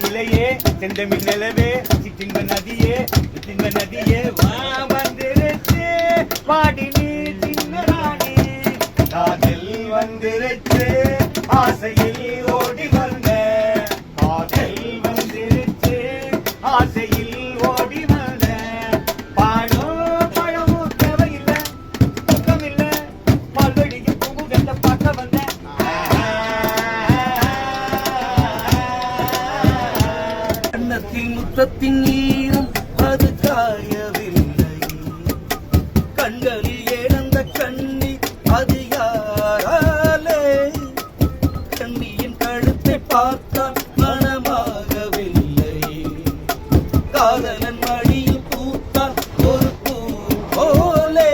சிலையே செந்தமிழ் நிலவே சிற்றின்ப நதியே சிற்றின்ப நதியே வா வந்துருச்சு பாடி நீ சின்னராணி காதல் வந்துருச்சு ஆசையில் ஓடி வந்த காதல் வந்துருச்சு ஆசையில் ஓடி வந்த பாடும் பழமும் தேவையில்லை துக்கம் இல்லை பால்வெடியும் பூங்குகத்தை பார்க்க வந்த கண்ணத்தில் முத்தத்தின் ஈரம் அது காயவில்லை கண்களில் ஏழந்த கண்ணீர் அது யாராலே கண்ணியின் கழுத்தை பார்த்தால் மனமாகவில்லை காதலன் மடியில் பூத்தால் ஒரு பூ போலே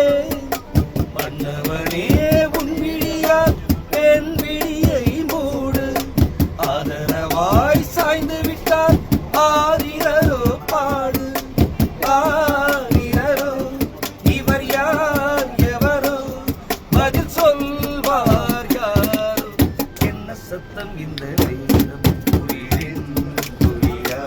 மன்னவனே உன் விழியால் என் விழியை மூடு ஆதரவாய் சாய்ந்து விட்டால் ஆரிரரோ பாடு ஆரிரரோ இவர் யார் எவரோ பதில் சொல்வார் யாரோ என்ன சத்தம் இந்த நேரம் புரியா